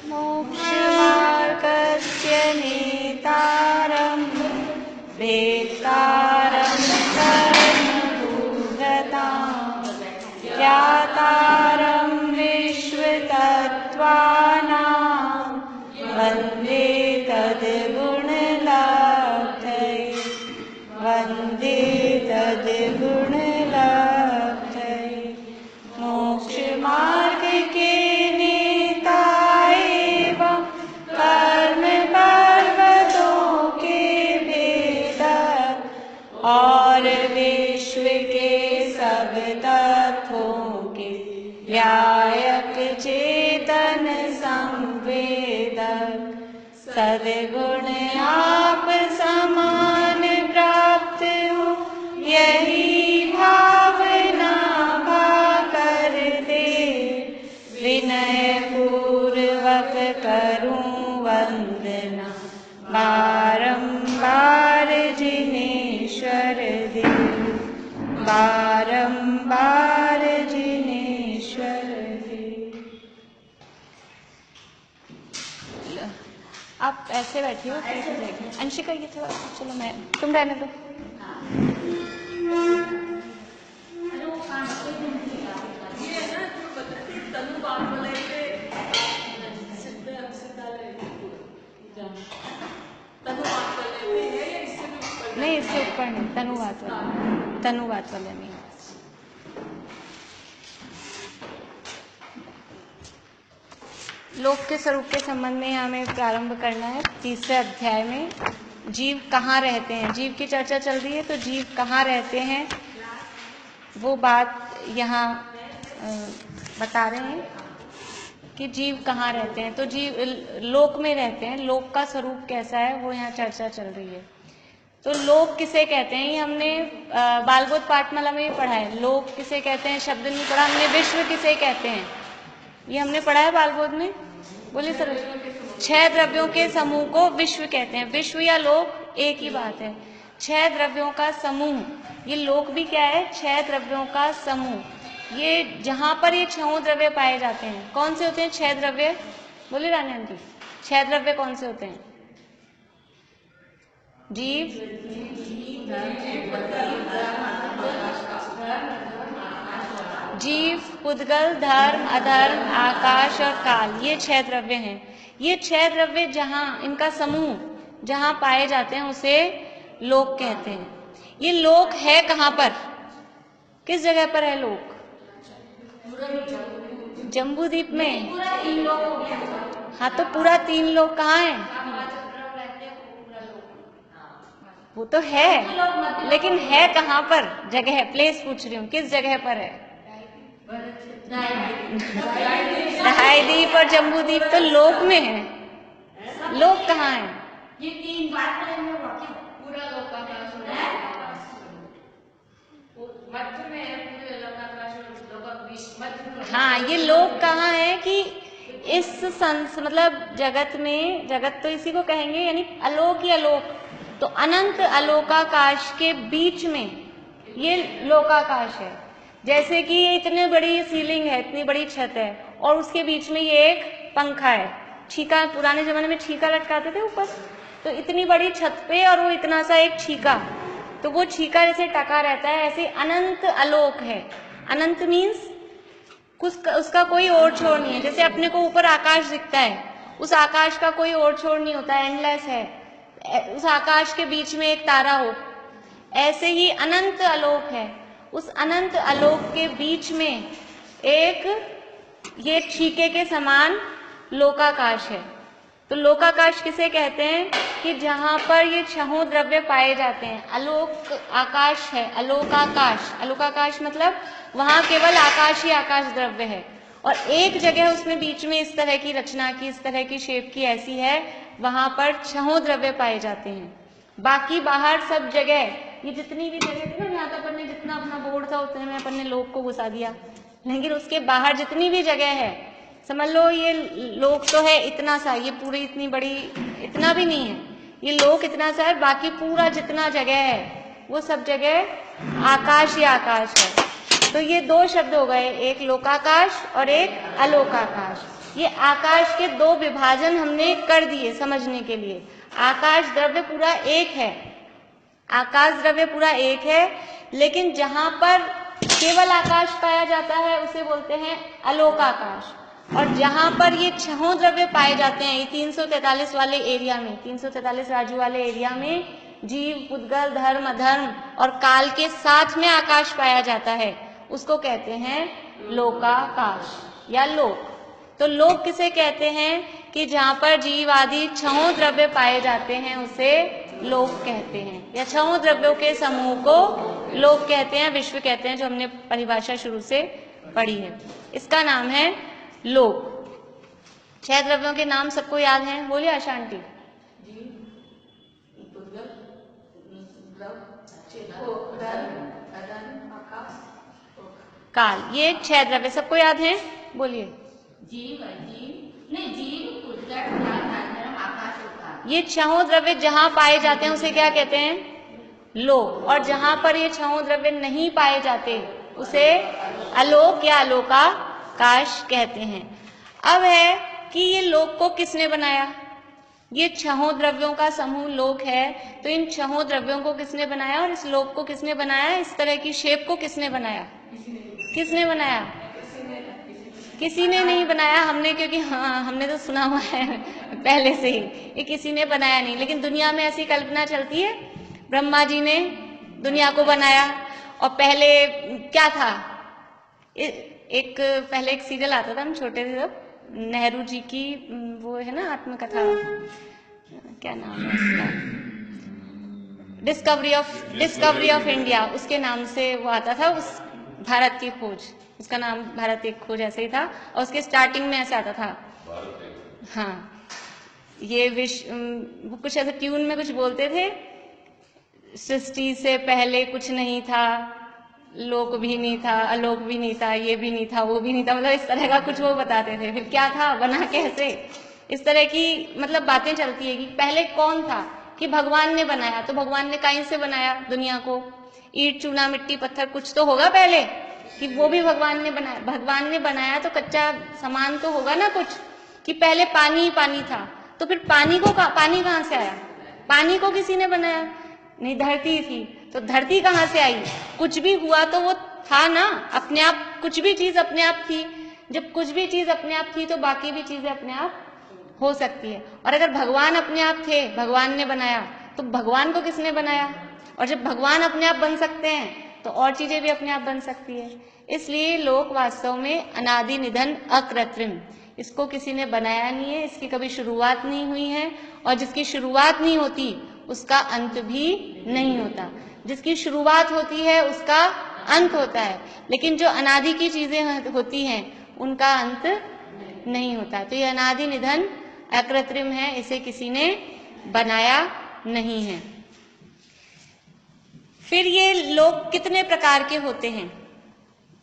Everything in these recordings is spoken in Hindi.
मोक्षमार्गस्य नेतारं वेत्तारं सर्वभूतां ज्ञातारं विश्वतत्त्वानां वन्दे तद्गुणलब्धये वन्दे तद्गुणलब्धये। मोक्षमार्ग के नेता एवं कर्म पर्वतों के भेदक और विश्व के सब तत्वों के व्यायक चेतन संवेदक सद्गुण आप समान प्राप्त हो यही भावना भाकर दे विनय पूर्वक करूं वंदना बारंबार जिनेश्वर देव बारंबार जिनेश्वर देव। आप ऐसे बैठिए हो अंशिका, ये थोड़ा चलो मैं तुम रहने दो। नहीं इससे ऊपर नहीं, तनुवाद वाले नहीं। लोक के स्वरूप के संबंध में हमें प्रारंभ करना है। तीसरे अध्याय में जीव कहाँ रहते हैं, जीव की चर्चा चल रही है, तो जीव कहाँ रहते हैं वो बात यहाँ बता रहे हैं कि जीव कहाँ रहते हैं। तो जीव लोक में रहते हैं, लोक का स्वरूप कैसा है वो यहाँ चर्चा चल रही है। तो लोक किसे कहते हैं ये हमने बालबोध पाठमाला में भी पढ़ा है। लोक किसे कहते हैं शब्द नहीं पढ़ा हमने। विश्व किसे कहते हैं ये हमने पढ़ा है बालबोध में, बोलिए सर। 6 द्रव्यों के समूह को विश्व कहते हैं। विश्व या लोक एक ही बात है। 6 द्रव्यों का समूह, ये लोक भी क्या है, 6 द्रव्यों का समूह। ये जहां पर ये 6 द्रव्य पाए जाते हैं, कौन से होते हैं 6 द्रव्य, बोलिए रानी आंटी। 6 द्रव्य कौन से होते हैं? जीव, जीव, पुद्गल, धर्म, अधर्म, आकाश और काल, ये 6 द्रव्य हैं। ये 6 द्रव्य जहां इनका समूह जहां पाए जाते हैं उसे लोक कहते हैं। ये लोक है कहां पर, किस जगह पर है लोक? जम्बूद्वीप में। हाँ तो पूरा 3 लोक कहाँ है? वो तो है, लेकिन है कहाँ पर? जगह, प्लेस पूछ रही हूँ, किस जगह पर है? दहाईद्वीप और जम्बूद्वीप तो लोक में है। लोक कहाँ है? ये 3 बात पूरा लोक का हाँ, ये लोक कहाँ है कि इस मतलब जगत में, जगत तो इसी को कहेंगे यानी अलोक ही अलोक, तो अनंत अलोकाकाश के बीच में ये लोकाकाश है। जैसे कि ये इतनी बड़ी सीलिंग है, इतनी बड़ी छत है और उसके बीच में ये एक पंखा है, छीका, पुराने जमाने में छीका लटकाते थे ऊपर, तो इतनी बड़ी छत पे और वो इतना सा एक छीका, तो वो छीका जैसे टका रहता है, ऐसे अनंत आलोक है। अनंत मीन्स उसका कोई ओर छोर नहीं है। जैसे अपने को ऊपर आकाश दिखता है, उस आकाश का कोई ओर छोर नहीं होता, एंडलेस है। उस आकाश के बीच में एक तारा हो, ऐसे ही अनंत आलोक है। उस अनंत आलोक के बीच में एक ये छीके के समान लोकाकाश है। तो लोकाकाश किसे कहते हैं कि जहां पर ये 6 द्रव्य पाए जाते हैं। आलोक आकाश है, अलोकाकाश, अलोकाकाश मतलब वहां केवल आकाश ही आकाश द्रव्य है और एक जगह उसमें बीच में इस तरह की रचना की, इस तरह की शेप की ऐसी है, वहां पर 6 द्रव्य पाए जाते हैं। बाकी बाहर सब जगह, ये जितनी भी जगह थी ना, यहाँ तो अपन ने जितना अपना बोर्ड था उतने में अपन ने लोक को घुसा दिया, लेकिन उसके बाहर जितनी भी जगह है, समझ लो ये लोक तो है इतना सा, ये पूरी इतनी बड़ी इतना भी नहीं है, ये लोक इतना सा है, बाकी पूरा जितना जगह है वो सब जगह आकाश ही आकाश है। तो ये 2 शब्द हो गए, एक लोकाकाश और एक अलोकाकाश। ये आकाश के दो विभाजन हमने कर दिए समझने के लिए। आकाश द्रव्य पूरा एक है, आकाश द्रव्य पूरा एक है, लेकिन जहां पर केवल आकाश पाया जाता है उसे बोलते हैं अलोक आकाश। और जहां पर ये छहों द्रव्य पाए जाते हैं, ये 343 वाले एरिया में, 343 राजू वाले एरिया में जीव, पुद्गल, धर्म, अधर्म और काल के साथ में आकाश पाया जाता है, उसको कहते हैं लोकाकाश या लोक। तो लोक किसे कहते हैं कि जहां पर जीव आदि छहों द्रव्य पाए जाते हैं उसे लोक कहते हैं, या छहों द्रव्यों के समूह को लोक कहते हैं, विश्व कहते हैं, जो हमने परिभाषा शुरू से पढ़ी है। इसका नाम है लोक। 6 द्रव्यों के नाम सबको याद हैं? बोलिए आशा आंटी। काल, ये 6 द्रव्य सबको याद हैं? बोलिए। जीव, नहीं जीव, आकाश, ये छहों द्रव्य जहां पाए जाते हैं उसे क्या कहते हैं? लोक। और जहां पर ये छहों द्रव्य नहीं पाए जाते उसे अलोक या अलोकाकाश कहते हैं। अब है कि ये लोक को किसने बनाया? ये छहों द्रव्यों का समूह लोक है, तो इन छहों द्रव्यों को किसने बनाया और इस लोक को किसने बनाया? इस तरह की शेप को किसने बनाया? किसने बनाया? किसी ने नहीं बनाया, हमने, क्योंकि हाँ हमने तो सुना हुआ है पहले से ही, ये किसी ने बनाया नहीं। लेकिन दुनिया में ऐसी कल्पना चलती है, ब्रह्मा जी ने दुनिया को बनाया। और पहले क्या था, पहले एक सीरियल आता था, हम छोटे थे तब, नेहरू जी की वो है ना आत्मकथा, क्या नाम है उसका, डिस्कवरी ऑफ इंडिया, उसके नाम से वो आता था, उस भारत की खोज, उसका नाम भारत एक खोज ऐसे ही था। और उसके स्टार्टिंग में ऐसे आता था, हाँ, ये वो कुछ ऐसे ट्यून में कुछ बोलते थे, सृष्टि से पहले कुछ नहीं था, लोक भी नहीं था, अलोक भी नहीं था, ये भी नहीं था, वो भी नहीं था, मतलब इस तरह का कुछ वो बताते थे। फिर क्या था, बना कैसे, इस तरह की मतलब बातें चलती है कि पहले कौन था, कि भगवान ने बनाया, तो भगवान ने कहीं से बनाया दुनिया को, ईंट, चूना, मिट्टी, पत्थर, कुछ तो होगा पहले, कि वो भी भगवान ने बनाया। भगवान ने बनाया तो कच्चा सामान तो होगा ना कुछ, कि पहले पानी ही पानी था, तो फिर पानी कहाँ से आया? पानी को किसी ने बनाया नहीं, धरती थी, तो धरती कहाँ से आई? कुछ भी हुआ तो वो था ना अपने आप, कुछ भी चीज अपने आप थी। जब कुछ भी चीज अपने आप थी तो बाकी भी चीजें अपने आप हो सकती है। और अगर भगवान अपने आप थे, भगवान ने बनाया, तो भगवान को किसने बनाया? और जब भगवान अपने आप बन सकते हैं तो और चीजें भी अपने आप बन सकती है। इसलिए लोक वास्तव में अनादि निधन अकृत्रिम, इसको किसी ने बनाया नहीं है, इसकी कभी शुरुआत नहीं हुई है, और जिसकी शुरुआत नहीं होती उसका अंत भी नहीं होता। जिसकी शुरुआत होती है उसका अंत होता है, लेकिन जो अनादि की चीजें होती हैं उनका अंत नहीं होता। तो ये अनादि निधन अकृत्रिम है, इसे किसी ने बनाया नहीं है। फिर ये लोक कितने प्रकार के होते हैं?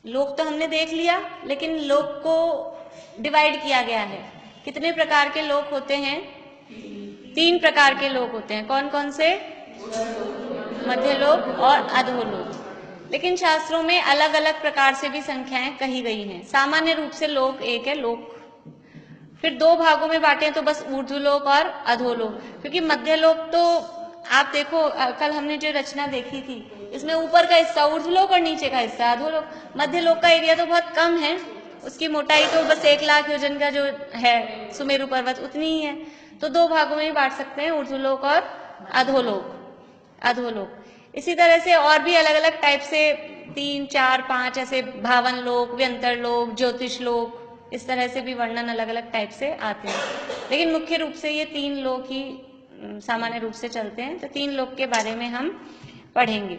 लोक तो हमने देख लिया, लेकिन लोक को डिवाइड किया गया है। कितने प्रकार के लोक होते हैं? 3 प्रकार के लोक होते हैं। कौन कौन से? मध्यलोक और अधोलोक। लेकिन शास्त्रों में अलग अलग प्रकार से भी संख्याएं कही गई हैं। सामान्य रूप से लोक एक है, लोक। फिर 2 भागों में बांटे तो बस ऊर्ध्वलोक और अधोलोक, क्योंकि मध्यलोक तो आप देखो, कल हमने जो रचना देखी थी, इसमें ऊपर का हिस्सा ऊर्ध्वलोक और नीचे का हिस्सा अधोलोक। मध्यलोक का एरिया तो बहुत कम है, उसकी मोटाई तो बस 1 लाख योजन का जो है सुमेरु पर्वत उतनी ही है। तो 2 भागों में ही बांट सकते हैं, ऊर्ध्वलोक और अधोलोक। इसी तरह से और भी अलग अलग टाइप से 3, 4, 5 ऐसे भावन लोक, व्यंतर लोक, ज्योतिष लोक, इस तरह से भी वर्णन अलग अलग टाइप से आते हैं। लेकिन मुख्य रूप से ये 3 लोक ही सामान्य रूप से चलते हैं। तो 3 लोक के बारे में हम पढ़ेंगे।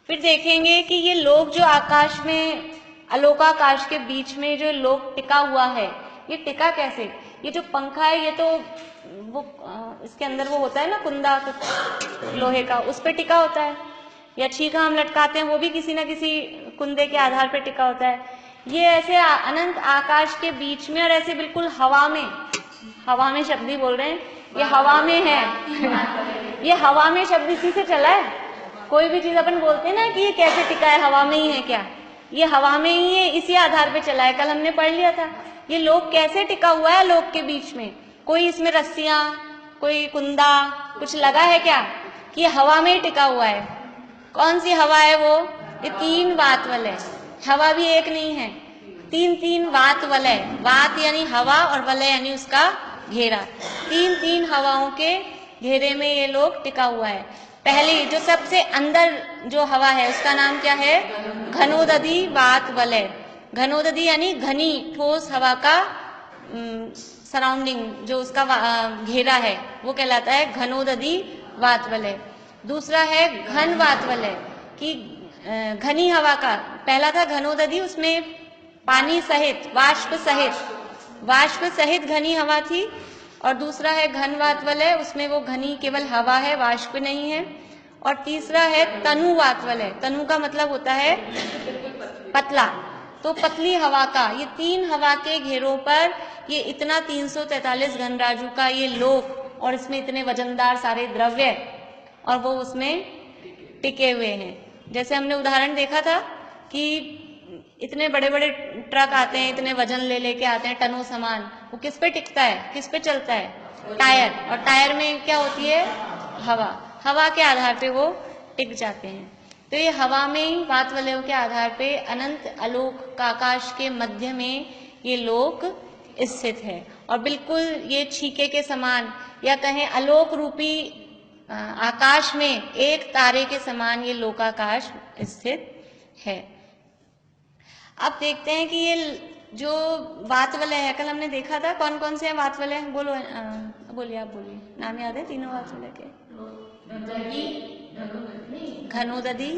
फिर देखेंगे कि ये लोक जो आकाश में, अलोकाकाश के बीच में जो लोक टिका हुआ है, ये टिका कैसे? ये जो पंखा है ये तो वो इसके अंदर वो होता है ना कुंदा लोहे का, उस पे टिका होता है, या छीका हम लटकाते हैं वो भी किसी ना किसी कुंदे के आधार पे टिका होता है। ये ऐसे अनंत आकाश के बीच में और ऐसे बिल्कुल हवा में शब्द ही बोल रहे हैं, ये हवा में है ये हवा में शब्द इसी से चला है। कोई भी चीज अपन बोलते हैं ना कि ये कैसे टिका है, हवा में ही है क्या? ये हवा में ही है, इसी आधार पे चला है। कल हमने पढ़ लिया था ये लोक कैसे टिका हुआ है लोक के बीच में? कोई इसमें रस्सियां, कोई कुंदा कुछ लगा है क्या? कि हवा में ही टिका हुआ है। कौन सी हवा है वो? ये 3 वात वलय। हवा भी एक नहीं है, 3 वात वलय। वात यानी हवा और वलय यानी उसका घेरा। 3 हवाओं के घेरे में ये लोक टिका हुआ है। पहली जो सबसे अंदर जो हवा है उसका नाम क्या है? घनोदधि वात वलय। घनोदधि यानी घनी ठोस हवा का सराउंडिंग, जो उसका घेरा है वो कहलाता है घनोदधि वात वलय। दूसरा है घन वात वलय, कि घनी हवा का। पहला था घनोदधि, उसमें पानी सहित, वाष्प सहित घनी हवा थी। और दूसरा है घन वात वलय, उसमें वो घनी केवल हवा है, वाष्प नहीं है। और तीसरा है तनु वात वलय। तनु का मतलब होता है पतला, तो पतली हवा का। ये 3 हवा के घेरों पर ये इतना 343 घनराजू का ये लोक, और इसमें इतने वजनदार सारे द्रव्य, और वो उसमें टिके हुए हैं। जैसे हमने उदाहरण देखा था कि इतने बड़े बड़े ट्रक आते हैं, इतने वजन ले लेके आते हैं, टनों सामान, वो किस पे टिकता है? किस पे चलता है? टायर। और टायर में क्या होती है? हवा। हवा के आधार पे वो टिक जाते हैं। तो ये हवा में ही वात वलयों के आधार पे अनंत आलोक आकाश के मध्य में ये लोक स्थित है। और बिल्कुल ये छीके के समान, या कहें आलोक रूपी आकाश में एक तारे के समान ये लोकाकाश स्थित है। अब देखते हैं कि ये जो वात वलय है, कल हमने देखा था कौन कौन से हैं वात वलय? बोलो, बोलिए, आप बोलिए, नाम याद है तीनों वात वलय के? घनोदधि,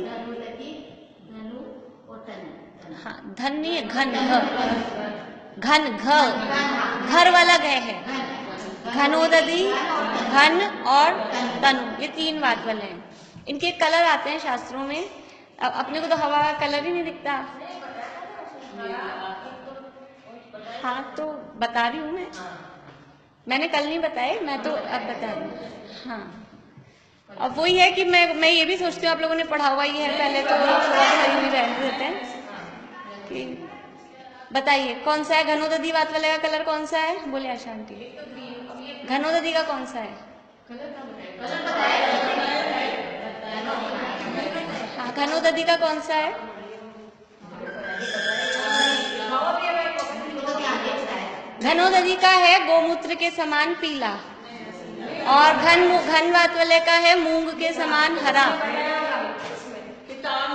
हाँ, धन नहीं है, घन, घन, घर वाला घ है। घनोदधि, घन और तनु, ये 3 वात वलय हैं। इनके कलर आते हैं शास्त्रों में। अब अपने को तो हवा का कलर ही नहीं दिखता। हाँ, तो बता रही हूँ मैंने कल नहीं बताए, मैं तो अब बता रही हूँ। हाँ, अब वही है कि मैं ये भी सोचती हूँ आप लोगों ने पढ़ा हुआ ही है पहले, तो थोड़ा रहने देते हैं कि बताइए कौन सा है घनोदधि वात वलय का कलर? कौन सा है? बोले आशांति। घनोदधि का कौन सा है? हाँ, घनोदधि का कौन सा है? घनोदधि का है गोमूत्र के समान पीला, और घन वात वलय का है मूंग के समान हरा।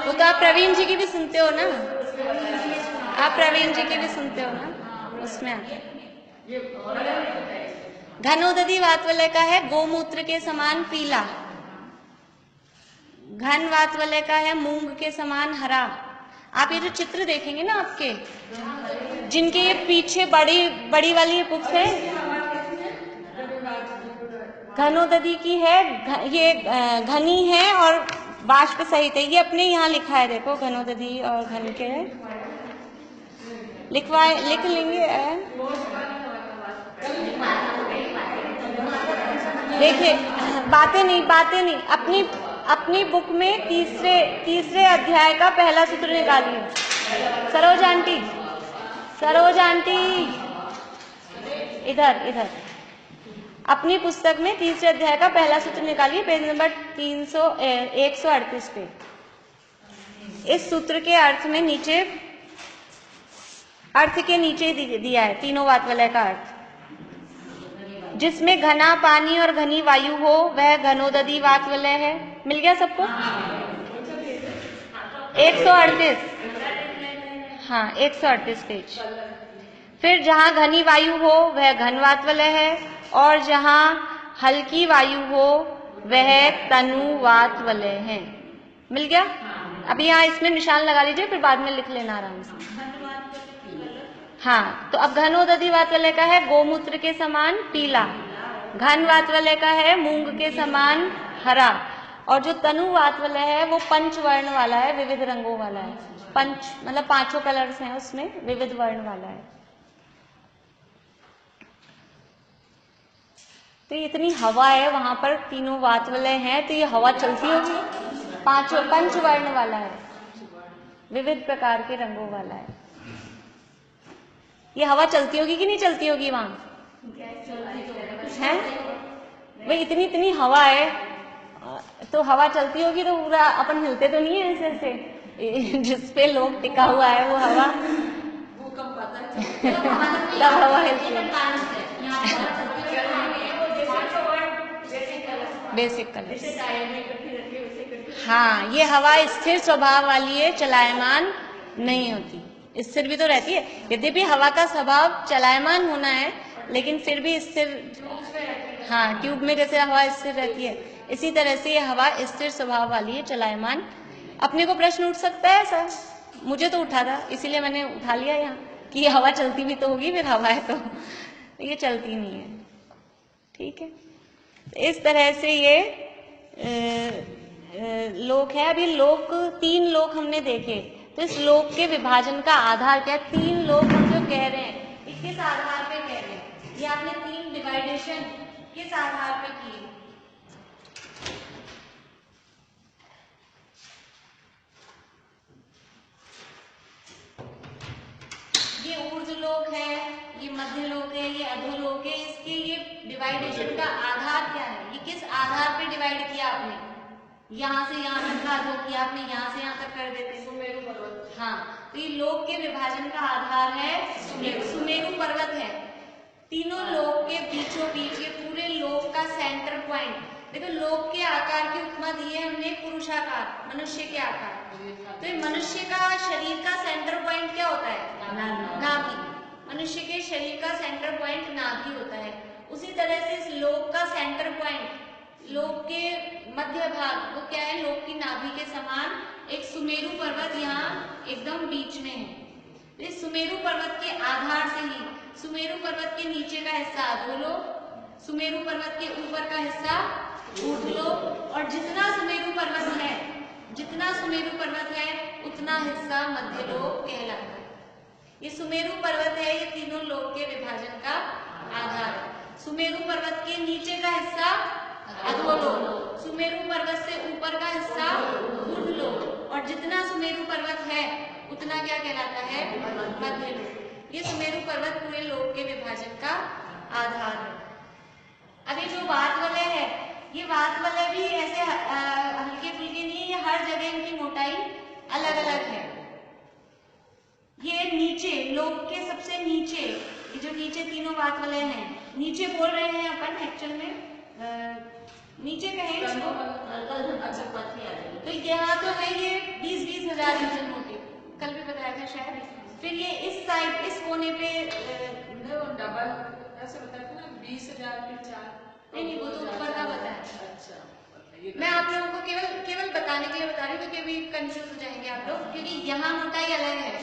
वो तो आप प्रवीण जी की भी सुनते हो ना, आप प्रवीण जी की भी सुनते हो ना, उसमें आता है। घनोदधि वात वलय का है गोमूत्र के समान पीला, घन वात वलय का है मूंग के समान हरा। आप ये जो चित्र देखेंगे ना आपके, जिनके ये पीछे बड़ी वाली बुक्स है, घनोदधि की है, ये घनी है और वाष्प सहित है। ये अपने यहाँ लिखा है, देखो घनोदधि और घन के लिख लेंगे। देखिए, बातें नहीं, अपनी बुक में तीसरे अध्याय का पहला सूत्र निकालिए। सरोज आंटी, इधर अपनी पुस्तक में तीसरे अध्याय का पहला सूत्र निकालिए, पेज नंबर 138 पे। इस सूत्र के अर्थ में अर्थ के नीचे दिया है तीनों वात वलय का अर्थ। जिसमें घना पानी और घनी वायु हो वह घनोदधि वात वलय है। मिल गया सबको? 138, हाँ 138 पेज। फिर जहां घनी वायु हो वह घन वात वलय है, और जहां हल्की वायु हो वह तनु वात वलय है। मिल गया? अभी यहाँ इसमें निशान लगा लीजिए, फिर बाद में लिख लेना आराम से। हाँ, तो अब घनोदधि वात वलय का है गोमूत्र के समान पीला, घन वात वलय का है मूंग के समान हरा, और जो तनु वात वलय है वो पंच वर्ण वाला है, विविध रंगों वाला है। पंच मतलब 5 कलर्स हैं उसमें, विविध वर्ण वाला है। तो इतनी हवा है वहां पर, तीनों वात वलय हैं, तो ये हवा चलती होगी। पंच वर्ण वाला है, विविध प्रकार के रंगों वाला है। ये हवा चलती होगी कि नहीं चलती होगी वहां? है भाई, इतनी इतनी हवा है तो हवा चलती होगी तो पूरा अपन हिलते तो नहीं है ऐसे ऐसे, जिसपे लोग टिका हुआ है वो हवा तब हवा हिलती है। बेसिक कलर, हाँ, ये हवा स्थिर स्वभाव वाली है, चलायमान नहीं होती। स्थिर भी तो रहती है, यद्यपि हवा का स्वभाव चलायमान होना है लेकिन फिर भी स्थिर, हाँ, ट्यूब में जैसे हवा स्थिर रहती है इसी तरह से ये हवा स्थिर स्वभाव वाली है, चलायमान। अपने को प्रश्न उठ सकता है ऐसा? मुझे तो उठा था, इसीलिए मैंने उठा लिया यहाँ कि ये हवा चलती भी तो होगी, फिर हवा है तो ये चलती नहीं है। ठीक है, इस तरह से ये लोक है। अभी लोक, 3 लोक हमने देखे, तो इस लोक के विभाजन का आधार क्या है? 3 लोक हम जो कह रहे हैं ये किस आधार पे कह रहे हैं? ये आपने 3 डिवाइडेशन किस आधार पे किए? ये ऊर्ध्वलोक है, ये मध्यलोक है, ये अधोलोक है। इसके ये डिवाइडेशन का आधार क्या है? ये किस आधार पे डिवाइड किया आपने? यहाँ से यहाँ तक का जो किया आपने, यहाँ से यहाँ तक कर देते सुमेरु पर्वत। हाँ, तो ये लोक के विभाजन का आधार है सुमेरु पर्वत है। तीनों लोक के बीचों बीच ये पूरे लोक का सेंटर पॉइंट, देखो लोक के आकार की उपमा दी है हमने पुरुषाकार, मनुष्य के आकार। तो मनुष्य का शरीर का सेंटर पॉइंट क्या होता है? नाभि। मनुष्य के शरीर का सेंटर पॉइंट नाभि होता है। उसी तरह से इस लोक का सेंटर पॉइंट, लोक के मध्य भाग वो क्या है? लोक की नाभि के समान एक सुमेरु पर्वत यहाँ एकदम बीच में है। इस सुमेरु पर्वत के आधार से ही सुमेरु पर्वत के नीचे का हिस्सा अधोलोक, सुमेरु पर्वत के ऊपर का हिस्सा ऊर्ध्वलोक, और जितना सुमेरु पर्वत है, जितना सुमेरु पर्वत है उतना हिस्सा मध्यलोक कहलाता है। ये सुमेरु पर्वत है, ये तीनों लोक के विभाजन का आधार है। सुमेरु पर्वत के नीचे का हिस्सा अधोलोक, सुमेरु पर्वत से ऊपर का हिस्सा ऊर्ध्वलोक, और जितना सुमेरु पर्वत है उतना क्या कहलाता है? मध्यलोक। ये सुमेरु पर्वत पूरे लोक के विभाजन का आधार है। अब ये जो वात वलय है, ये वात वलय भी ऐसे हल्के फुल्के नहीं है, ये हर जगह इनकी मोटाई अलग अलग है। ये नीचे लोक के सबसे नीचे, ये जो नीचे तीनों वात वलय हैं, नीचे बोल रहे हैं अपन एक्चुअल में नीचे कहें इसको, तो यहाँ तो है ये 20-20 हजार न्यूटन मोटी, कल भी बताया था शायद। फिर ये इस साइड, इस कोने पे डबल ऐसे बताया था ना, 20,000 पे 4। नहीं, वो तो ऊपर का बताया। अच्छा, मैं आप लोगों को केवल बताने के लिए बता रही हूँ, क्योंकि अभी कंफ्यूज हो जाएंगे आप लोग, क्योंकि यहाँ मोटाई अलग है,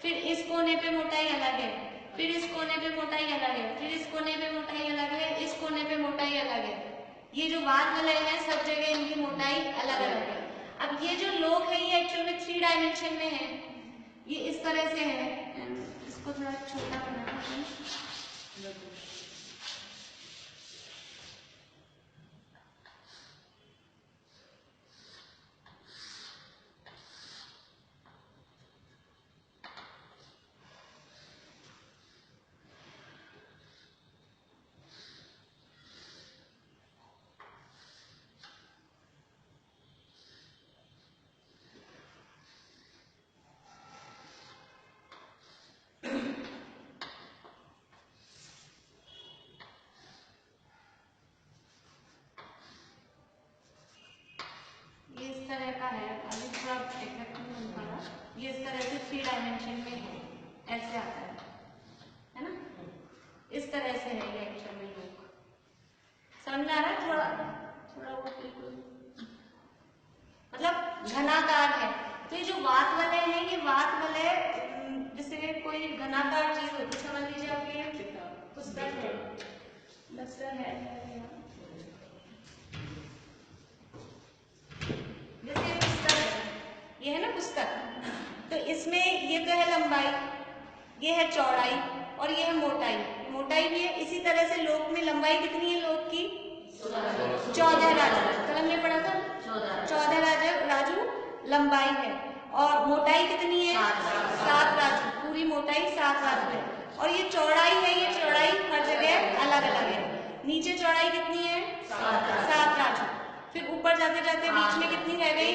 फिर इस कोने पे मोटाई अलग है, फिर इस कोने पे मोटाई अलग है, फिर इस कोने पे मोटाई अलग है, इस कोने पे मोटाई अलग है। ये जो वात वलय है सब जगह इनकी मोटाई अलग अलग है। अब ये जो लोक है ये एक्चुअल में 3 डायमेंशन में है, ये इस तरह से है। इसको थोड़ा छोटा बनाना है। तरह का है, अभी थोड़ा एग्जैक्ट नहीं बन पा रहा। ये इस तरह से 3 डायमेंशन में है, ऐसे आता है ना? इस तरह से है ये एक्चुअल में लोक। समझ में आ रहा है? थोड़ा वो बिल्कुल मतलब घनाकार है। तो ये जो वात वलय है, ये वात वलय जैसे कोई घनाकार चीज होती है, समझ लीजिए आपके पुस्तक है, डस्टर है, जैसे पुस्तक है, ये है ना पुस्तक, तो इसमें ये तो है लंबाई, ये है चौड़ाई और ये है मोटाई। मोटाई भी है। इसी तरह से लोक में लंबाई कितनी है लोक की? 14 राजू। कल हमने पढ़ा था 14 राजू लंबाई है। और मोटाई कितनी है? 7 राजू। पूरी मोटाई 7 राजू है। और ये चौड़ाई है, ये चौड़ाई हर जगह अलग अलग है। नीचे चौड़ाई कितनी है? 7 राजू। फिर ऊपर जाते जाते बीच में कितनी रह गई?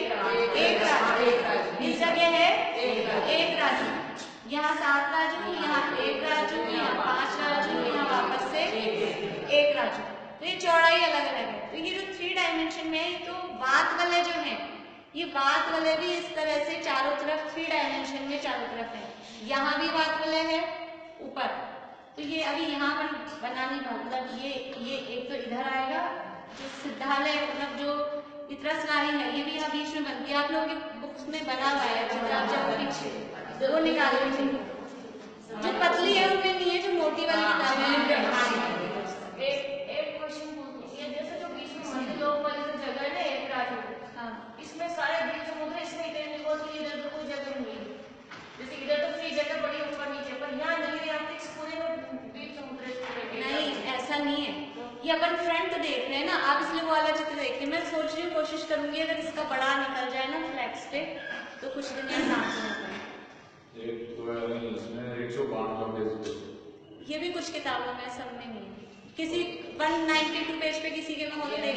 1 राजू। इस जगह है 1 राजू। यहाँ 7 राजू, यहाँ 1 राजू, यहाँ 5 राजू, यहाँ वापस से 1 राजू। तो ये चौड़ाई अलग अलग है। तो ये जो 3 डायमेंशन में है, ये तो वात वाले जो है, ये वात वाले भी इस तरह से चारों तरफ 3 डायमेंशन में चारों तरफ है। यहाँ भी वात वाले है ऊपर। तो ये अभी यहाँ पर बनानी, मतलब ये एक तो इधर आएगा, जो सिद्धालय मतलब जो इतरस नारी है, ये भी यहाँ बीच में बनती है। आप लोगों की बुक्स में बना हुआ है, पीछे वो निकाल लीजिए। जो पतली है उनमें नहीं है, जो मोटी वाली किताबें हैं। एक क्वेश्चन पूछिए, जैसे जो बीच में मध्य लोक वाली जो जगह है ना 1 राजू, हाँ, इसमें सारे द्वीप समुद्र, इसमें इतने होती है, इधर तो कोई जगह नहीं है। जैसे इधर तो फ्री जगह पड़ी है ऊपर नीचे, पर यहाँ नगरी पूरे में द्वीप समुद्र नहीं, ऐसा नहीं है। ये अपन फ्रंट देख रहे हैं ना, आप इसलिए वो वाला चित्र देख रहे हैं। मैं सोच रही हूँ, कोशिश करूंगी अगर इसका बड़ा निकल जाए ना फ्लैक्स पे, तो कुछ दिन यहाँ ये भी कुछ किताबों में, सब में नहीं है। किसी 192 पेज पे किसी के में हो तो देख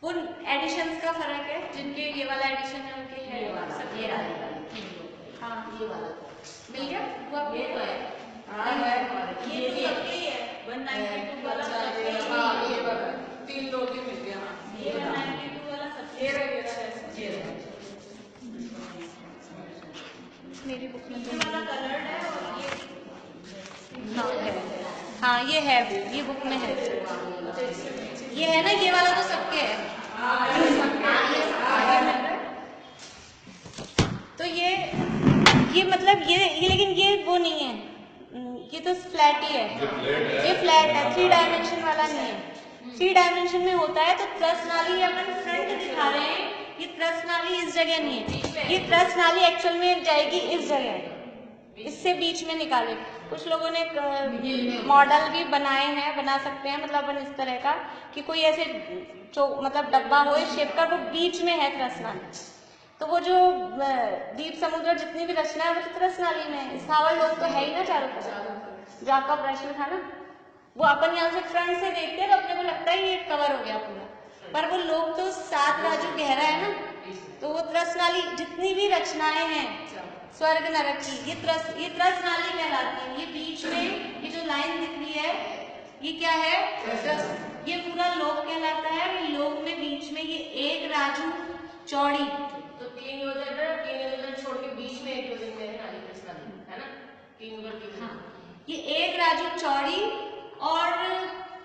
वो एडिशंस का फर्क है। जिनके ये वाला एडिशन है उनके है सब ये वाला। हाँ, ये वाला मिल गया वो आपको? ये तो है। ये तो सबके ही है 192 वाला सबके ही है। ये वाला 3 लोग ही मिल गया। ये 192 वाला सबके मेरी बुक में तो वाला कलर्ड है और ये हाँ है, हाँ ये है, ये बुक में है। ये है ना, ये वाला तो सबके है। तो ये मतलब ये लेकिन ये वो नहीं है, ये तो फ्लैट ही है। ये फ्लैट है, 3 डायमेंशन वाला नहीं है। 3 डायमेंशन में होता है तो त्रस नाली अपन फ्रंट दिखा रहे हैं, ये त्रस नाली इस जगह नहीं है। ये त्रस नाली एक्चुअल में जाएगी इस जगह, इससे बीच में निकाले। कुछ लोगों ने मॉडल भी बनाए हैं, बना सकते हैं, मतलब अपन इस तरह का कि कोई ऐसे जो मतलब डब्बा हो इस शेप का, वो बीच में है त्रस नाली। तो वो जो द्वीप समुद्र जितनी भी रचना है वो तो त्रस नाली में है। स्थावर लोग तो है ही ना चारों तरफ। जो आपका प्रश्न था ना, वो अपन यहाँ से फ्रंट से देखते हैं तो अपने को लगता है ये कवर हो गया पूरा, पर वो लोग तो 7 राजू गहरा है ना, तो वो त्रस नाली जितनी भी रचनाएं हैं स्वर्ग नरक की, ये त्रस नाली कहलाती है। ये बीच में ये जो लाइन दिख रही है, ये क्या है? ये पूरा लोक कहलाता है। लोक में बीच में ये 1 राजू चौड़ी, तो 3 योजन छोड़ के बीच में 1 योजन में है नाली त्रस नाली, है ना? 3 ऊपर की। हाँ, ये 1 राजू चौड़ी और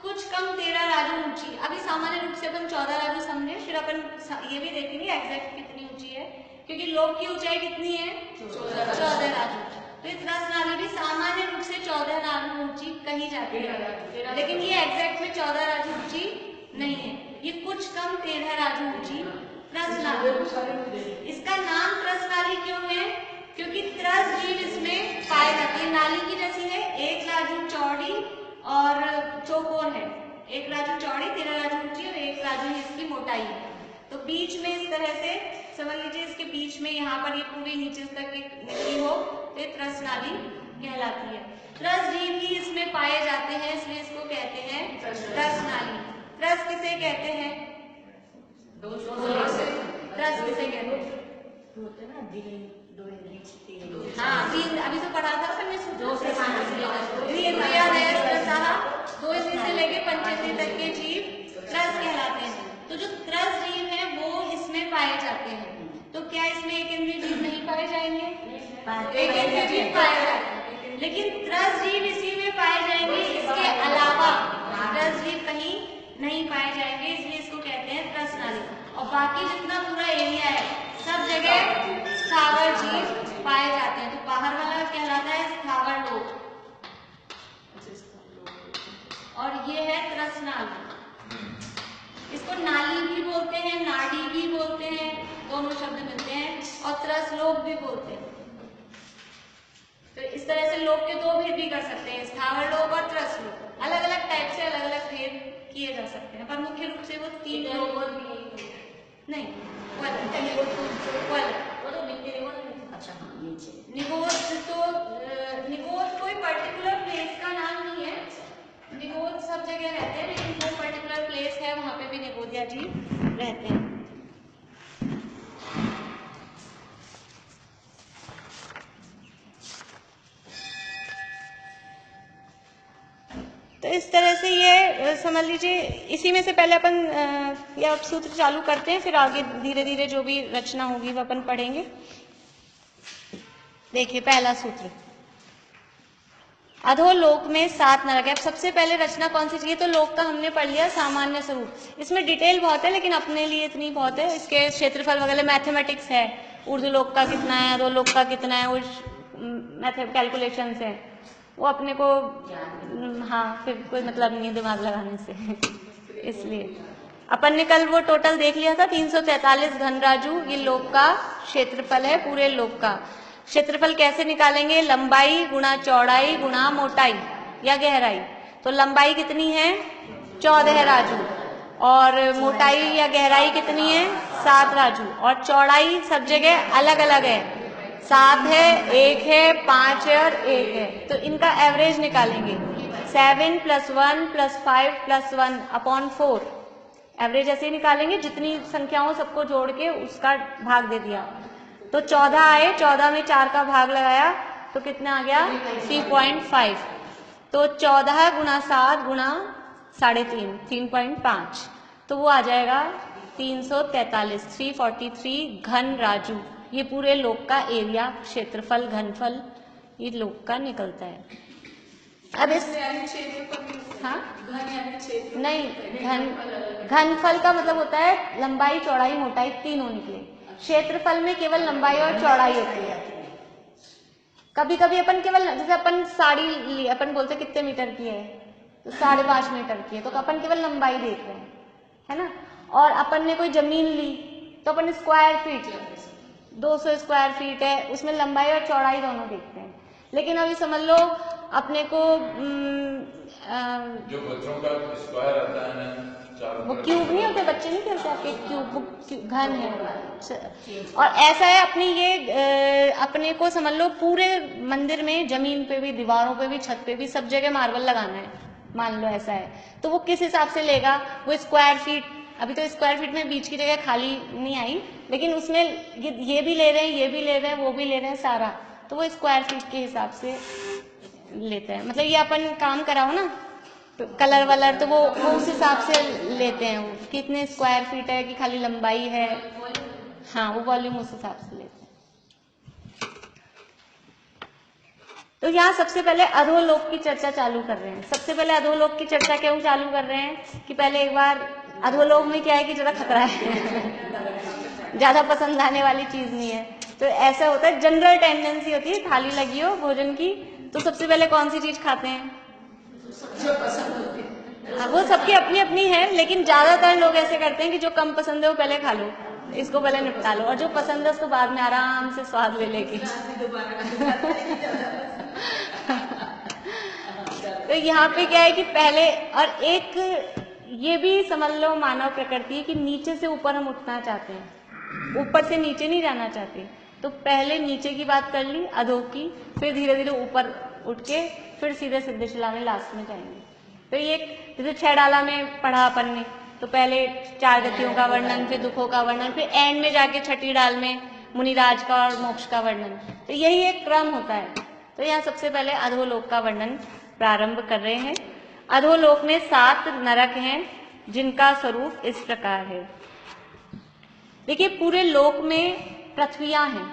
कुछ कम 13 राजू ऊंची। अभी सामान्य रूप से अपन 14 राजू समझे, फिर अपन ये भी देखेंगे एग्जैक्ट कितनी ऊंची है, क्योंकि लोक की ऊंचाई कितनी है? 14 राजू। तो इस त्रस नाली भी सामान्य रूप से 14 राजू ऊंची कही जाती है, लेकिन ये एग्जैक्ट में 14 राजू ऊंची नहीं है। ये कुछ कम 13 राजू ऊंची त्रस नाली। इसका नाम त्रस नाली क्यों है? क्योंकि त्रस जीव इसमें पाए जाते हैं। नाली की जैसी है, 1 राजू चौड़ी और चौकोर है। 1 राजू चौड़ी, 13 राजू ऊंची और 1 राजू इसकी मोटाई है। तो बीच में इस तरह से समझ लीजिए, इसके बीच में यहाँ पर ये पूरी नीचे तक एक निकली हो तो ये त्रस नाली कहलाती है। त्रस जीव ही इसमें पाए जाते हैं, इसलिए इसको कहते हैं त्रस नाली। त्रस किसे कहते हैं? त्रस किसे कहते हैं? हाँ, अभी तो पढ़ा था अपन ने 2 से लेके 25 तक के जीव त्रस कहलाते हैं। तो जो त्रस जीव है वो इसमें पाए जाते हैं। तो क्या इसमें एक इंद्रिय जीव नहीं पाए जाएंगे? एक इंद्रिय जीव पाए जाएंगे, लेकिन त्रस जीव इसी में पाए जाएंगे, इसके अलावा त्रस जीव कहीं नहीं पाए जाएंगे, इसलिए इसको कहते हैं त्रस नाली। और बाकी जितना पूरा एरिया है सब जगह स्थावर जीव पाए जाते हैं। तो बाहर वाला कहलाता है स्थावर लोक, और ये है त्रस नाली। इसको नाली भी बोलते हैं, नाड़ी भी बोलते हैं, दोनों शब्द मिलते हैं, और त्रस लोक भी बोलते हैं। तो इस तरह से लोक के 2 भेद भी कर सकते हैं, स्थावर लोक और त्रस लोक। अलग अलग टाइप से अलग अलग भेद किए जा सकते हैं, पर मुख्य रूप से वो 3 लोक नहीं, अच्छा हाँ नीचे निगोद तो निगोद कोई पर्टिकुलर प्लेस का नाम नहीं है, निगोद सब जगह रहते हैं, लेकिन वो पर्टिकुलर प्लेस है वहां पे भी निगोदिया जी रहते हैं। तो इस तरह से ये समझ लीजिए, इसी में से पहले अपन ये अब सूत्र चालू करते हैं, फिर आगे धीरे धीरे जो भी रचना होगी वो अपन पढ़ेंगे। देखिए पहला सूत्र, अधोलोक में 7 नरक है। अब सबसे पहले रचना कौन सी चाहिए, तो लोक का हमने पढ़ लिया सामान्य स्वरूप, इसमें डिटेल बहुत है लेकिन अपने लिए इतनी बहुत है, इसके क्षेत्रफल वगैरह मैथमेटिक्स है, ऊर्ध्व लोक का कितना है, अधोलोक का कितना है, वो कैलकुलेशंस है, वो अपने को हाँ फिर कोई मतलब नहीं है दिमाग लगाने से इसलिए अपन ने कल वो टोटल देख लिया था 343 घन राजू, ये लोक का क्षेत्रफल है, पूरे लोक का। क्षेत्रफल कैसे निकालेंगे, लंबाई गुणा चौड़ाई गुणा मोटाई या गहराई। तो लंबाई कितनी है 14 राजू, और मोटाई या गहराई कितनी है 7 राजू, और चौड़ाई सब जगह अलग अलग है, 7 है, 1 है, 5 है और 1 है। तो इनका एवरेज निकालेंगे, 7 + 1 + 5 + 1 अपॉन 4, एवरेज ऐसे ही निकालेंगे, जितनी संख्याओं सबको जोड़ के उसका भाग दे दिया। तो 14 आए, 14 में 4 का भाग लगाया तो कितना आ गया 3.5। तो 14 गुणा 7 गुणा 3.5 3.5, तो वो आ जाएगा 343 343 घन राजू। ये पूरे लोक का एरिया, क्षेत्रफल, घनफल ये लोक का निकलता है। अब इस हाँ नहीं, घनफल का मतलब होता है लंबाई चौड़ाई मोटाई तीनों निकले, क्षेत्रफल में केवल लंबाई और चौड़ाई होती है। कभी कभी अपन केवल, जैसे अपन साड़ी अपन बोलते कितने मीटर की है, तो 5.5 मीटर की है, तो अपन केवल लंबाई देख रहे हैं, है ना। और अपन ने कोई जमीन ली तो अपन स्क्वायर फीट, 200 स्क्वायर फीट है, उसमें लंबाई और चौड़ाई दोनों देखते हैं। लेकिन अभी समझ लो अपने को जो बच्चों का स्क्वायर आता है ना, वो क्यूब नहीं होते, बच्चे नहीं खेलते आपके, क्यूब घन है। और ऐसा है अपनी ये अपने को समझ लो पूरे मंदिर में जमीन पे भी, दीवारों पे भी, छत पे भी, सब जगह मार्बल लगाना है, मान लो ऐसा है, तो वो किस हिसाब से लेगा, वो स्क्वायर फीट। अभी तो स्क्वायर फीट में बीच की जगह खाली नहीं आई, लेकिन उसमें ये भी ले रहे हैं, ये भी ले रहे हैं, वो भी ले रहे हैं सारा, तो वो स्क्वायर फीट के हिसाब से लेता है। मतलब ये अपन काम कराओ ना कलर वलर, तो वो उस हिसाब से लेते हैं, वो कितने स्क्वायर फीट है कि खाली लंबाई है, हाँ वो वॉल्यूम उस हिसाब से लेते हैं। तो यहाँ सबसे पहले अधोलोक की चर्चा चालू कर रहे हैं। सबसे पहले अधोलोक की चर्चा क्यों चालू कर रहे हैं कि पहले एक बार अधोलोक में क्या है कि जरा खतरा है ज्यादा पसंद आने वाली चीज नहीं है। तो ऐसा होता है, जनरल टेंडेंसी होती है, थाली लगी हो भोजन की तो सबसे पहले कौन सी चीज खाते हैं, हाँ वो सबकी अपनी अपनी है, लेकिन ज्यादातर लोग ऐसे करते हैं कि जो कम पसंद है वो पहले खा लो, इसको पहले निपटा लो, और जो पसंद है उसको बाद में आराम से स्वाद ले लेके तो यहाँ पे क्या है कि पहले, और एक ये भी समझ लो मानव प्रकृति है कि नीचे से ऊपर हम उठना चाहते हैं, ऊपर से नीचे नहीं जाना चाहते। तो पहले नीचे की बात कर ली अधो की, फिर धीरे धीरे ऊपर उठ के फिर सीधे सिद्धशिला में लास्ट में जाएंगे। तो ये जैसे 6 डाला में पढ़ा अपन ने, तो पहले 4 गतियों का वर्णन, फिर दुखों का वर्णन, फिर एंड में जाके 6ठी डाल में मुनिराज का और मोक्ष का वर्णन। तो यही एक क्रम होता है। तो यहाँ सबसे पहले अधोलोक का वर्णन प्रारंभ कर रहे हैं। अधोलोक में 7 नरक हैं जिनका स्वरूप इस प्रकार है। देखिए पूरे लोक में पृथ्वियां हैं,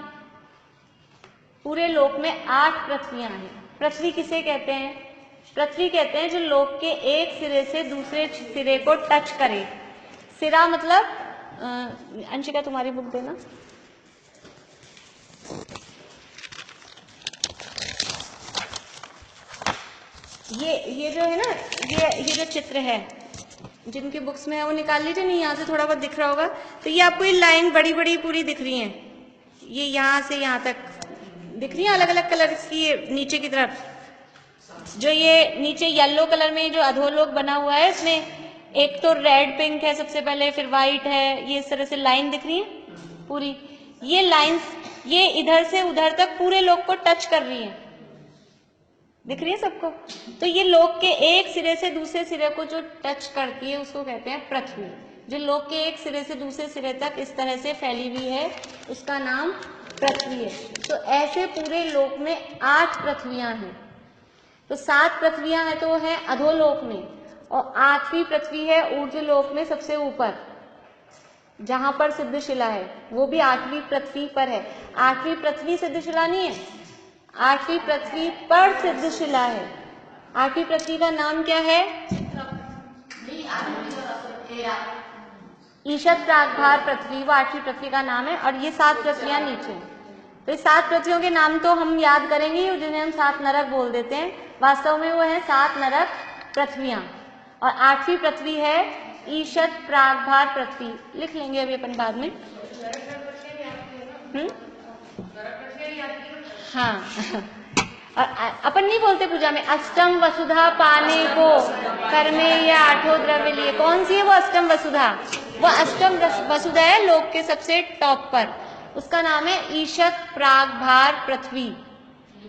पूरे लोक में 8 पृथ्वियां हैं। पृथ्वी किसे कहते हैं, पृथ्वी कहते हैं जो लोक के एक सिरे से दूसरे सिरे को टच करे। सिरा मतलब अंशिका तुम्हारी बुक देना, ये जो है ना, ये जो चित्र है जिनकी बुक्स में है वो निकाल लीजिए, नहीं यहाँ से थोड़ा बहुत दिख रहा होगा। तो ये आपको ये लाइन बड़ी बड़ी पूरी दिख रही है, ये यहाँ से यहाँ तक दिख रही है, अलग अलग कलर की। नीचे की तरफ जो ये नीचे येलो कलर में जो अधोलोक बना हुआ है, इसमें एक तो रेड पिंक है सबसे पहले, फिर व्हाइट है, ये इस तरह से लाइन दिख रही है पूरी। ये लाइंस ये इधर से उधर तक पूरे लोक को टच कर रही है, दिख रही है सबको। तो ये लोक के एक सिरे से दूसरे सिरे को जो टच करती है उसको कहते हैं पृथ्वी। जो लोक के एक सिरे से दूसरे सिरे तक इस तरह से फैली हुई है उसका नाम पृथ्वी है। तो ऐसे पूरे लोक में 8 पृथ्वियां हैं। तो 7 पृथ्वियां हैं तो वो है अधोलोक में, और 8वीं पृथ्वी है ऊर्ध्वलोक में सबसे ऊपर, जहां पर सिद्धशिला है, वो भी 8वीं पृथ्वी पर है। 8वीं पृथ्वी सिद्धशिला नहीं है, 8वीं पृथ्वी पर सिद्धशिला है। 8वीं पृथ्वी का नाम क्या है? ईशत प्रागभार पृथ्वी, वो 8वीं पृथ्वी का नाम है। और ये 7 पृथ्वियां नीचे। तो इस 7 पृथ्वियों के नाम तो हम याद करेंगे, जिन्हें हम 7 नरक बोल देते हैं, वास्तव में वो है 7 नरक पृथ्वियां। और 8वीं पृथ्वी है ईशत प्रागभार पृथ्वी, लिख लेंगे अभी अपन बाद में। हाँ और अपन नहीं बोलते पूजा में अष्टम वसुधा पाने को कर्मे या 8 द्रव्य लिए। कौन सी है वो अष्टम वसुधा? वो अष्टम वसुधा है लोक के सबसे टॉप पर, उसका नाम है ईशत प्रागभार पृथ्वी।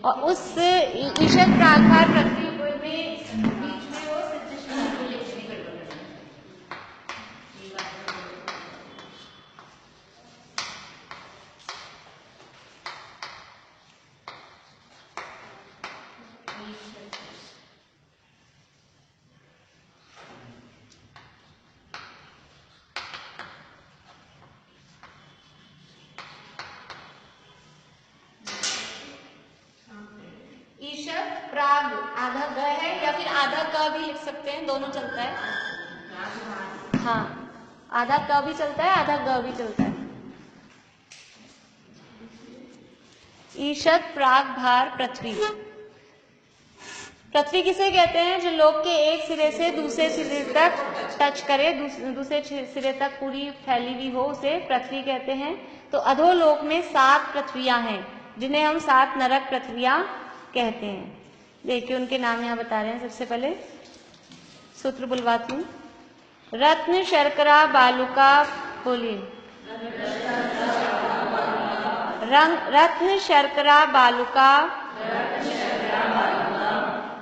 और उस ईशत प्रागभार पृथ्वी में बीच में वो ईशत प्राग आधा ग है या फिर आधा क भी लिख सकते हैं, दोनों चलता है। हाँ, आधा क भी चलता है, आधा ग भी चलता है। ईशत प्राग भार पृथ्वी। पृथ्वी किसे कहते हैं? जो लोक के एक सिरे से दूसरे सिरे तक टच करे, दूसरे सिरे तक पूरी फैली हुई हो, उसे पृथ्वी कहते हैं। तो अधोलोक में 7 पृथ्वियां हैं, जिन्हें हम 7 नरक पृथ्वियां कहते हैं। देखिए उनके नाम यहाँ बता रहे हैं। सबसे पहले सूत्र बुलवाती हूँ। रत्न शर्करा बालुका, बोलिए। रत्न शर्करा बालुका,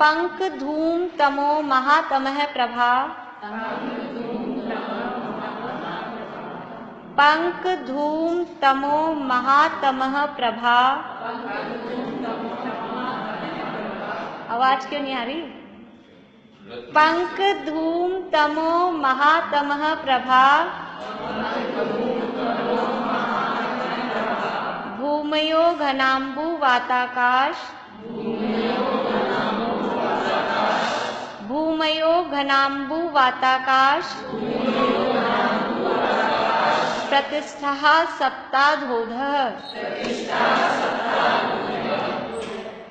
पंक धूम तमो महातमः प्रभा, पंक धूम तमो महातमः प्रभा। आवाज क्यों नहीं आ रही? पंक धूम तमो महातमः प्रभा, भूमयो घनाम्बु वाताकाश, भूमयो घनाम्बु वाताकाश, प्रतिष्ठा सप्ताधोधः।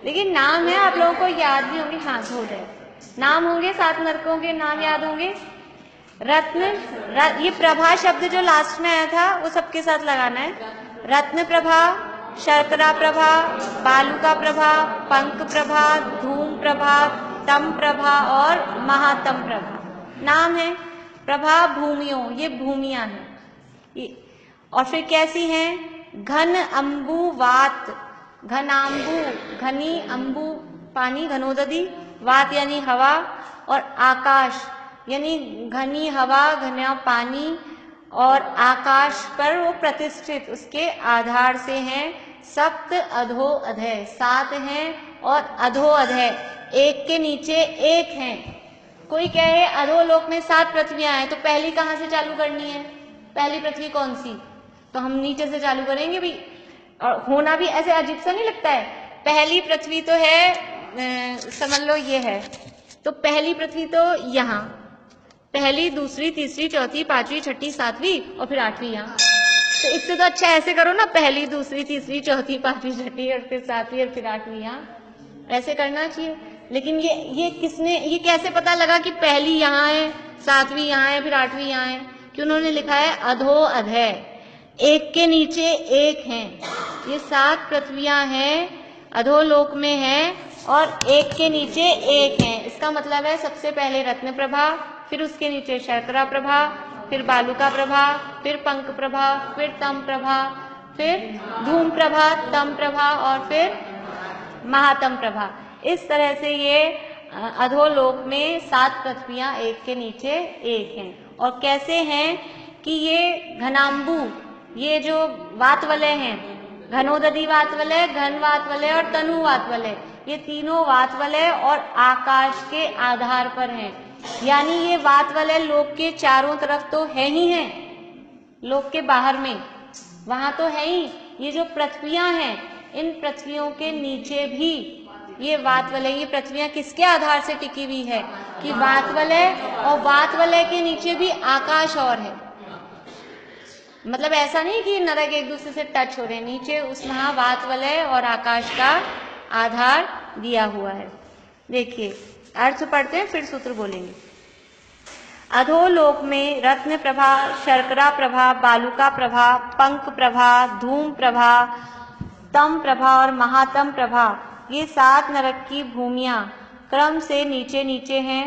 लेकिन नाम है, आप लोगों को याद भी होंगे। हाँ, धोध है। नाम होंगे 7 नरकों के नाम याद होंगे। ये प्रभा शब्द जो लास्ट में आया था वो सबके साथ लगाना है। रत्न प्रभा, शर्करा प्रभा, बालुका प्रभा, पंक प्रभा, धूम प्रभा, तम प्रभा और महातम प्रभा। नाम है। प्रभा भूमियों, ये भूमियां हैं। और फिर कैसी हैं? घन अम्बु वात, घनाम्बु, घनी अम्बु पानी, घनोदधि, वात यानी हवा, और आकाश यानी घनी हवा, घना पानी, और आकाश पर वो प्रतिष्ठित उसके आधार से हैं। सप्त अधो अधय, 7 हैं और अधो अधय, एक के नीचे एक हैं। कोई कहे अधोलोक में 7 पृथ्वियां हैं, तो पहली कहाँ से चालू करनी है? पहली पृथ्वी कौन सी? तो हम नीचे से चालू करेंगे भी। और होना भी ऐसे अजीब सा नहीं लगता है? पहली पृथ्वी तो है, समझ लो ये है, तो पहली पृथ्वी तो यहाँ, पहली, दूसरी, तीसरी, चौथी, 5वीं, 6ठी, 7वीं और फिर 8वीं यहाँ। तो इससे तो अच्छा ऐसे करो ना, पहली, दूसरी, तीसरी, चौथी, 5वीं, 6ठी और फिर 7वीं और फिर 8वीं यहाँ। ऐसे करना चाहिए। लेकिन ये किसने, ये कैसे पता लगा कि पहली यहाँ है, 7वीं यहाँ है, फिर 8वीं यहाँ है? कि उन्होंने लिखा है अधो अधय, एक के नीचे एक हैं। ये 7 पृथ्वियां हैं, अधोलोक में हैं और एक के नीचे एक हैं। इसका मतलब है सबसे पहले रत्न प्रभा, फिर उसके नीचे शर्करा प्रभा, फिर बालुका प्रभा, फिर पंक प्रभा, फिर तम प्रभा, फिर धूम प्रभा, तम प्रभा और फिर महातम प्रभा। इस तरह से ये अधोलोक में 7 पृथ्वियां एक के नीचे एक हैं। और कैसे हैं कि ये घनाम्बू, ये जो वातवलय हैं, घनोदधी वातवलय, घन वातवलय और तनु वातवलय, ये तीनों वातवलय और आकाश के आधार पर हैं। यानी ये वातवलय लोक के चारों तरफ तो है ही है, लोक के बाहर में वहां तो है ही। ये जो पृथ्वियां हैं, इन पृथ्वियों के नीचे भी ये वातवलय, ये पृथ्वियां किसके आधार से टिकी हुई है कि वातवलय, और वातवलय के नीचे भी आकाश और है। मतलब ऐसा नहीं कि नरक एक दूसरे से टच हो रहे हैं, नीचे उस वहां वातवलय और आकाश का आधार दिया हुआ है। देखिए अर्थ पढ़ते हैं फिर सूत्र बोलेंगे। अधोलोक में रत्न प्रभा, शर्करा प्रभा, बालुका प्रभा, पंख प्रभा, धूम प्रभा, तम प्रभा और महातम प्रभा, ये 7 नरक की भूमियां क्रम से नीचे नीचे हैं।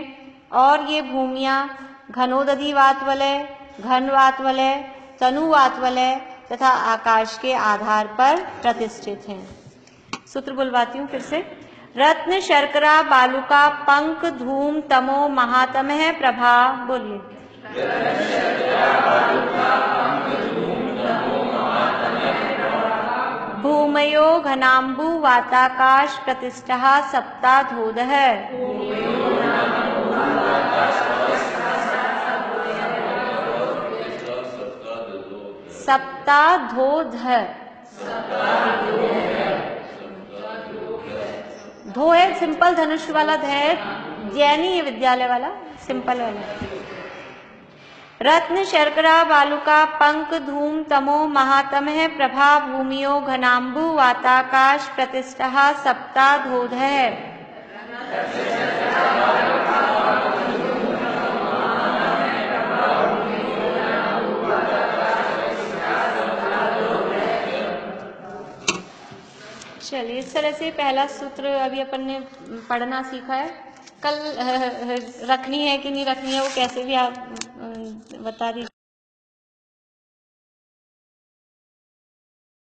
और ये भूमियां घनोदधी वातवलय, घन वातवलय, तनु वातवलय तथा आकाश के आधार पर प्रतिष्ठित हैं। सूत्र बुलवाती हूँ फिर से। रत्न, शर्करा, बालुका, पंख, धूम, तमो, महातमः प्रभा। बोलिए। भूमयो घनाम्बु वाताकाश प्रतिष्ठः सप्ताधोधः। सप्ताधोधः, धो है सिंपल धनुष वाला, ध है जैनी है विद्यालय वाला, सिंपल वाला। रत्न, शर्करा, बालुका, पंख, धूम, तमो, महातमः प्रभा, भूमियो घनाम्बु वाताकाश प्रतिष्ठः सप्ताधोधः। चलिए, इस तरह से पहला सूत्र अभी अपन ने पढ़ना सीखा है। कल रखनी है कि नहीं रखनी है वो कैसे भी आप बता दीजिए।